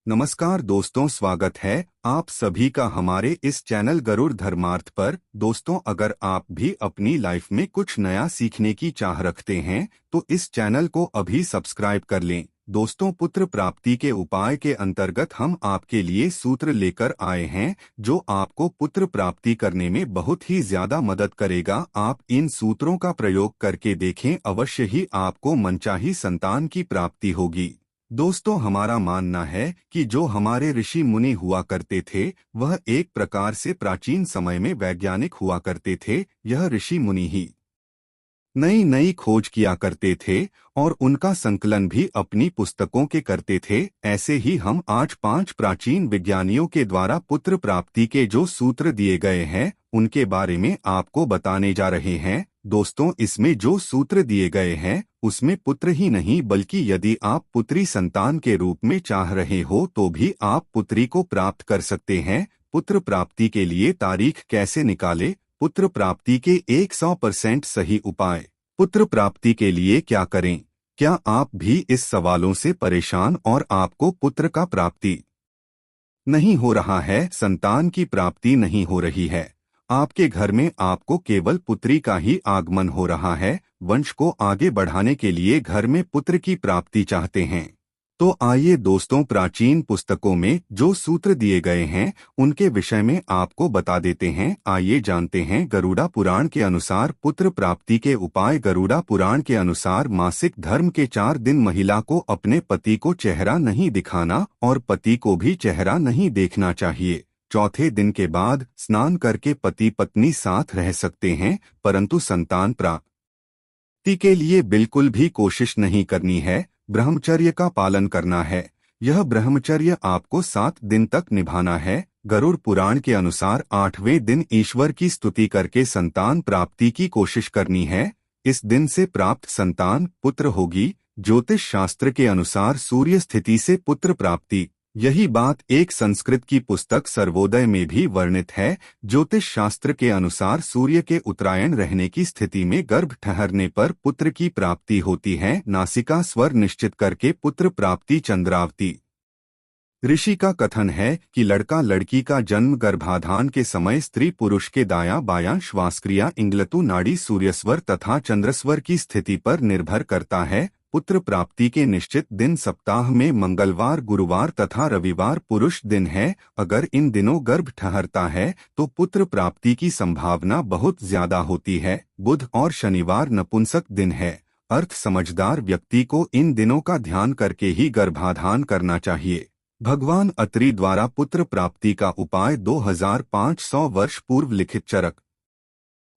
नमस्कार दोस्तों, स्वागत है आप सभी का हमारे इस चैनल गरुड़ धर्मार्थ पर। दोस्तों, अगर आप भी अपनी लाइफ में कुछ नया सीखने की चाह रखते हैं तो इस चैनल को अभी सब्सक्राइब कर लें। दोस्तों, पुत्र प्राप्ति के उपाय के अंतर्गत हम आपके लिए सूत्र लेकर आए हैं जो आपको पुत्र प्राप्ति करने में बहुत ही ज्यादा मदद करेगा। आप इन सूत्रों का प्रयोग करके देखें, अवश्य ही आपको मनचाही संतान की प्राप्ति होगी। दोस्तों, हमारा मानना है कि जो हमारे ऋषि मुनि हुआ करते थे वह एक प्रकार से प्राचीन समय में वैज्ञानिक हुआ करते थे। यह ऋषि मुनि ही नई नई खोज किया करते थे और उनका संकलन भी अपनी पुस्तकों के करते थे। ऐसे ही हम आज 5 प्राचीन विज्ञानियों के द्वारा पुत्र प्राप्ति के जो सूत्र दिए गए हैं उनके बारे में आपको बताने जा रहे हैं। दोस्तों, इसमें जो सूत्र दिए गए हैं उसमें पुत्र ही नहीं बल्कि यदि आप पुत्री संतान के रूप में चाह रहे हो तो भी आप पुत्री को प्राप्त कर सकते हैं। पुत्र प्राप्ति के लिए तारीख कैसे निकाले, पुत्र प्राप्ति के 100% सही उपाय, पुत्र प्राप्ति के लिए क्या करें, क्या आप भी इस सवालों से परेशान और आपको पुत्र का प्राप्ति नहीं हो रहा है, संतान की प्राप्ति नहीं हो रही है, आपके घर में आपको केवल पुत्री का ही आगमन हो रहा है, वंश को आगे बढ़ाने के लिए घर में पुत्र की प्राप्ति चाहते हैं, तो आइए दोस्तों, प्राचीन पुस्तकों में जो सूत्र दिए गए हैं उनके विषय में आपको बता देते हैं। आइए जानते हैं। गरुड़ा पुराण के अनुसार पुत्र प्राप्ति के उपाय। गरुड़ा पुराण के अनुसार मासिक धर्म के 4 दिन महिला को अपने पति को चेहरा नहीं दिखाना और पति को भी चेहरा नहीं देखना चाहिए। चौथे दिन के बाद स्नान करके पति पत्नी साथ रह सकते हैं, परंतु संतान प्राप्ति के लिए बिल्कुल भी कोशिश नहीं करनी है। ब्रह्मचर्य का पालन करना है। यह ब्रह्मचर्य आपको 7 दिन तक निभाना है। गरुड़ पुराण के अनुसार 8वें दिन ईश्वर की स्तुति करके संतान प्राप्ति की कोशिश करनी है। इस दिन से प्राप्त संतान पुत्र होगी। ज्योतिष शास्त्र के अनुसार सूर्य स्थिति से पुत्र प्राप्ति, यही बात एक संस्कृत की पुस्तक सर्वोदय में भी वर्णित है। ज्योतिष शास्त्र के अनुसार सूर्य के उत्तरायण रहने की स्थिति में गर्भ ठहरने पर पुत्र की प्राप्ति होती है। नासिका स्वर निश्चित करके पुत्र प्राप्ति। चंद्रावती ऋषि का कथन है कि लड़का लड़की का जन्म गर्भाधान के समय स्त्री पुरुष के दायां बायां श्वासक्रिया इंगलतु नाड़ी सूर्यस्वर तथा चंद्रस्वर की स्थिति पर निर्भर करता है। पुत्र प्राप्ति के निश्चित दिन सप्ताह में मंगलवार, गुरुवार तथा रविवार पुरुष दिन है। अगर इन दिनों गर्भ ठहरता है तो पुत्र प्राप्ति की संभावना बहुत ज्यादा होती है। बुध और शनिवार नपुंसक दिन है। अर्थ समझदार व्यक्ति को इन दिनों का ध्यान करके ही गर्भाधान करना चाहिए। भगवान अत्रि द्वारा पुत्र प्राप्ति का उपाय 2500 वर्ष पूर्व लिखित चरक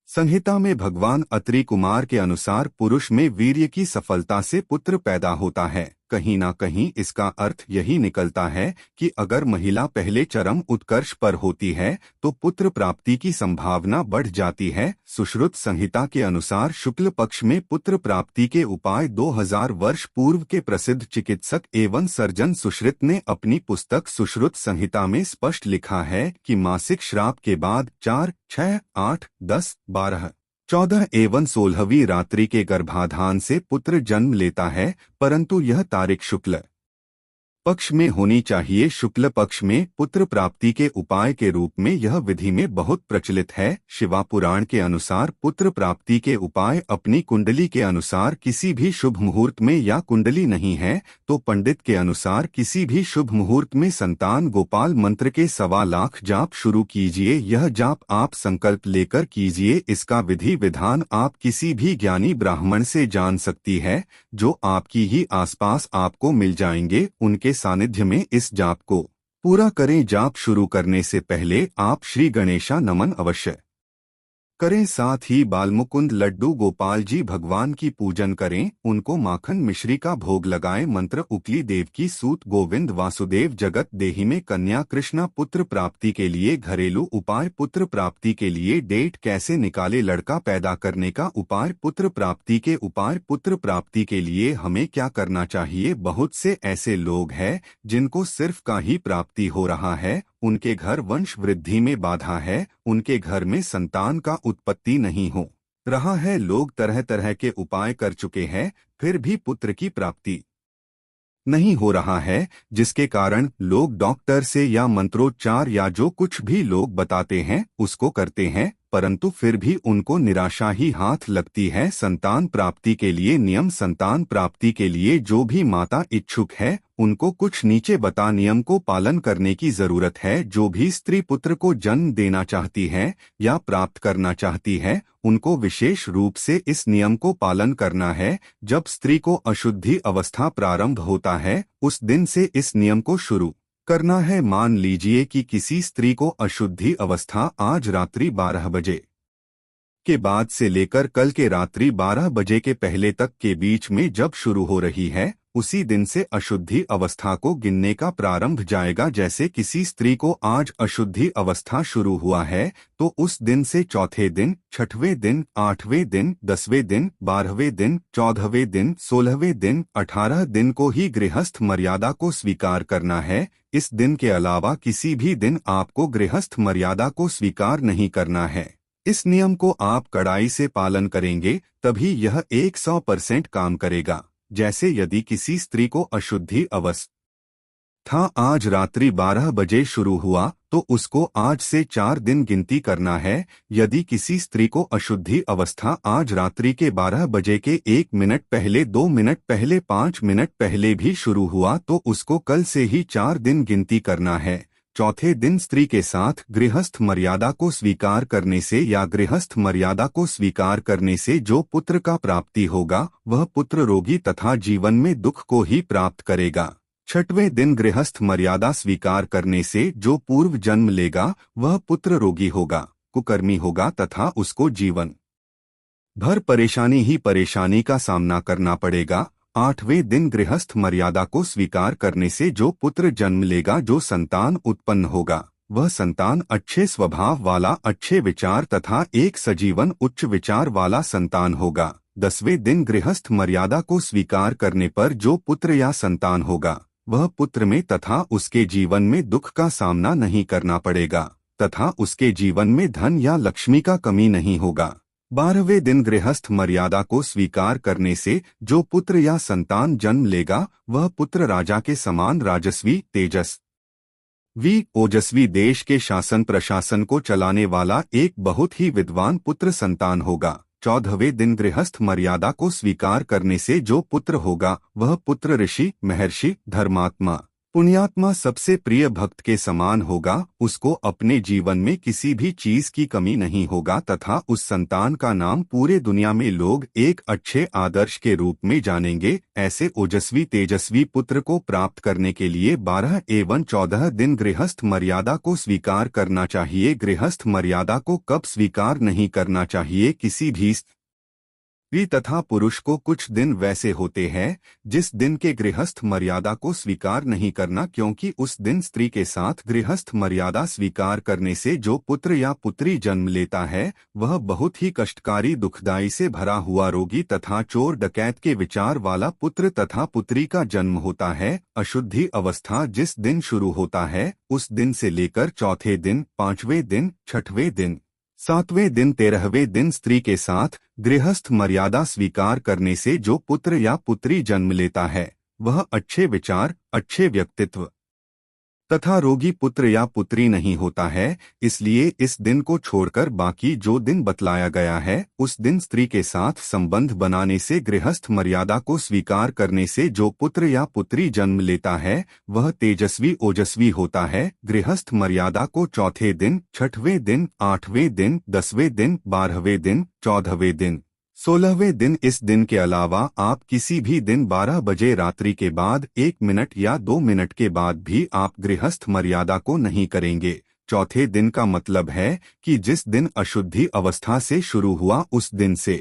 संहिता में भगवान अत्रि कुमार के अनुसार पुरुष में वीर्य की सफलता से पुत्र पैदा होता है। कहीं ना कहीं इसका अर्थ यही निकलता है कि अगर महिला पहले चरम उत्कर्ष पर होती है तो पुत्र प्राप्ति की संभावना बढ़ जाती है। सुश्रुत संहिता के अनुसार शुक्ल पक्ष में पुत्र प्राप्ति के उपाय 2000 वर्ष पूर्व के प्रसिद्ध चिकित्सक एवं सर्जन सुश्रुत ने अपनी पुस्तक सुश्रुत संहिता में स्पष्ट लिखा है कि मासिक श्राप के बाद 4, 6, 8, 10, 12, 14 एवं 16वीं रात्रि के गर्भाधान से पुत्र जन्म लेता है, परंतु यह तारीख शुक्ल पक्ष में होनी चाहिए। शुक्ल पक्ष में पुत्र प्राप्ति के उपाय के रूप में यह विधि में बहुत प्रचलित है। शिवा पुराण के अनुसार पुत्र प्राप्ति के उपाय अपनी कुंडली के अनुसार किसी भी शुभ मुहूर्त में, या कुंडली नहीं है तो पंडित के अनुसार किसी भी शुभ मुहूर्त में संतान गोपाल मंत्र के 1.25 लाख जाप शुरू कीजिए। यह जाप आप संकल्प लेकर कीजिए। इसका विधि विधान आप किसी भी ज्ञानी ब्राह्मण से जान सकती है, जो आपकी ही आसपास आपको मिल जाएंगे। उनके सानिध्य में इस जाप को पूरा करें। जाप शुरू करने से पहले आप श्री गणेशा नमन अवश्य करें। साथ ही बालमुकुंद लड्डू गोपाल जी भगवान की पूजन करें, उनको माखन मिश्री का भोग लगाएं। मंत्र उकली देव की सूत गोविंद वासुदेव जगत देहि में कन्या कृष्णा। पुत्र प्राप्ति के लिए घरेलू उपाय। पुत्र प्राप्ति के लिए डेट कैसे निकाले, लड़का पैदा करने का उपाय। पुत्र प्राप्ति के उपाय। पुत्र प्राप्ति के लिए हमें क्या करना चाहिए। बहुत से ऐसे लोग हैं जिनको सिर्फ का ही प्राप्ति हो रहा है, उनके घर वंश वृद्धि में बाधा है, उनके घर में संतान का उत्पत्ति नहीं हो रहा है। लोग तरह तरह के उपाय कर चुके हैं, फिर भी पुत्र की प्राप्ति नहीं हो रहा है, जिसके कारण लोग डॉक्टर से या मंत्रोच्चार या जो कुछ भी लोग बताते हैं उसको करते हैं, परंतु फिर भी उनको निराशा ही हाथ लगती है। संतान प्राप्ति के लिए नियम। संतान प्राप्ति के लिए जो भी माता इच्छुक है उनको कुछ नीचे बता नियम को पालन करने की जरूरत है। जो भी स्त्री पुत्र को जन्म देना चाहती है या प्राप्त करना चाहती है उनको विशेष रूप से इस नियम को पालन करना है। जब स्त्री को अशुद्धि अवस्था प्रारंभ होता है उस दिन से इस नियम को शुरू करना है। मान लीजिए कि किसी स्त्री को अशुद्धि अवस्था आज रात्रि 12 बजे के बाद से लेकर कल के रात्रि 12 बजे के पहले तक के बीच में जब शुरू हो रही है उसी दिन से अशुद्धि अवस्था को गिनने का प्रारंभ जाएगा। जैसे किसी स्त्री को आज अशुद्धि अवस्था शुरू हुआ है तो उस दिन से चौथे दिन, छठवें दिन, 8वें दिन, 10वें दिन, 12वें दिन, 14वें दिन, 16वें दिन, 18 दिन को ही गृहस्थ मर्यादा को स्वीकार करना है। इस दिन के अलावा किसी भी दिन आपको गृहस्थ मर्यादा को स्वीकार नहीं करना है। इस नियम को आप कड़ाई से पालन करेंगे तभी यह 100% काम करेगा। जैसे यदि किसी स्त्री को अशुद्धि अवस्था आज रात्रि 12 बजे शुरू हुआ तो उसको आज से 4 दिन गिनती करना है। यदि किसी स्त्री को अशुद्धि अवस्था आज रात्रि के 12 बजे के 1 मिनट पहले, 2 मिनट पहले, 5 मिनट पहले भी शुरू हुआ तो उसको कल से ही 4 दिन गिनती करना है। चौथे दिन स्त्री के साथ गृहस्थ मर्यादा को स्वीकार करने से या गृहस्थ मर्यादा को स्वीकार करने से जो पुत्र का प्राप्ति होगा वह पुत्र रोगी तथा जीवन में दुख को ही प्राप्त करेगा। छठवें दिन गृहस्थ मर्यादा स्वीकार करने से जो पूर्व जन्म लेगा वह पुत्र रोगी होगा, कुकर्मी होगा तथा उसको जीवन भर परेशानी ही परेशानी का सामना करना पड़ेगा। 8वें दिन गृहस्थ मर्यादा को स्वीकार करने से जो पुत्र जन्म लेगा, जो संतान उत्पन्न होगा वह संतान अच्छे स्वभाव वाला, अच्छे विचार तथा एक सजीवन उच्च विचार वाला संतान होगा। 10वें दिन गृहस्थ मर्यादा को स्वीकार करने पर जो पुत्र या संतान होगा वह पुत्र में तथा उसके जीवन में दुख का सामना नहीं करना पड़ेगा तथा उसके जीवन में धन या लक्ष्मी का कमी नहीं होगा। 12वें दिन गृहस्थ मर्यादा को स्वीकार करने से जो पुत्र या संतान जन्म लेगा वह पुत्र राजा के समान राजस्वी, तेजस्वी, ओजस्वी, देश के शासन प्रशासन को चलाने वाला एक बहुत ही विद्वान पुत्र संतान होगा। 14वें दिन गृहस्थ मर्यादा को स्वीकार करने से जो पुत्र होगा वह पुत्र ऋषि, महर्षि, धर्मात्मा, पुण्यात्मा, सबसे प्रिय भक्त के समान होगा। उसको अपने जीवन में किसी भी चीज की कमी नहीं होगा तथा उस संतान का नाम पूरे दुनिया में लोग एक अच्छे आदर्श के रूप में जानेंगे। ऐसे ओजस्वी तेजस्वी पुत्र को प्राप्त करने के लिए 12 एवं 14 दिन गृहस्थ मर्यादा को स्वीकार करना चाहिए। गृहस्थ मर्यादा को कब स्वीकार नहीं करना चाहिए? किसी भी स्त्री तथा पुरुष को कुछ दिन वैसे होते हैं जिस दिन के गृहस्थ मर्यादा को स्वीकार नहीं करना, क्योंकि उस दिन स्त्री के साथ गृहस्थ मर्यादा स्वीकार करने से जो पुत्र या पुत्री जन्म लेता है वह बहुत ही कष्टकारी, दुखदायी से भरा हुआ, रोगी तथा चोर डकैत के विचार वाला पुत्र तथा पुत्री का जन्म होता है। अशुद्धि अवस्था जिस दिन शुरू होता है उस दिन से लेकर चौथे दिन, 5वें दिन, 6वें दिन, 7वें दिन, 13वें दिन स्त्री के साथ गृहस्थ मर्यादा स्वीकार करने से जो पुत्र या पुत्री जन्म लेता है वह अच्छे विचार, अच्छे व्यक्तित्व तथा रोगी पुत्र या पुत्री नहीं होता है। इसलिए इस दिन को छोड़कर बाकी जो दिन बतलाया गया है उस दिन स्त्री के साथ संबंध बनाने से, गृहस्थ मर्यादा को स्वीकार करने से जो पुत्र या पुत्री जन्म लेता है वह तेजस्वी, ओजस्वी होता है। गृहस्थ मर्यादा को चौथे दिन, 6वें दिन, 8वें दिन, 10वें दिन, 12वें दिन, 14वें दिन, 16वें दिन, इस दिन के अलावा आप किसी भी दिन 12 बजे रात्रि के बाद 1 मिनट या 2 मिनट के बाद भी आप गृहस्थ मर्यादा को नहीं करेंगे। चौथे दिन का मतलब है कि जिस दिन अशुद्धि अवस्था से शुरू हुआ उस दिन से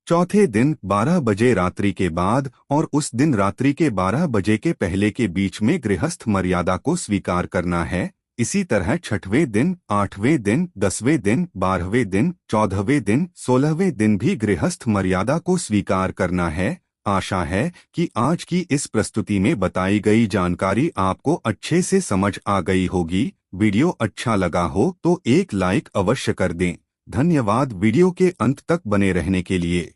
चौथे दिन 12 बजे रात्रि के बाद और उस दिन रात्रि के 12 बजे के पहले के बीच में गृहस्थ मर्यादा को स्वीकार करना है। इसी तरह 6वें दिन, 8वें दिन, 10वें दिन, 12वें दिन, 14वें दिन, 16वें दिन भी गृहस्थ मर्यादा को स्वीकार करना है। आशा है कि आज की इस प्रस्तुति में बताई गई जानकारी आपको अच्छे से समझ आ गई होगी। वीडियो अच्छा लगा हो तो एक लाइक अवश्य कर दें। धन्यवाद वीडियो के अंत तक बने रहने के लिए।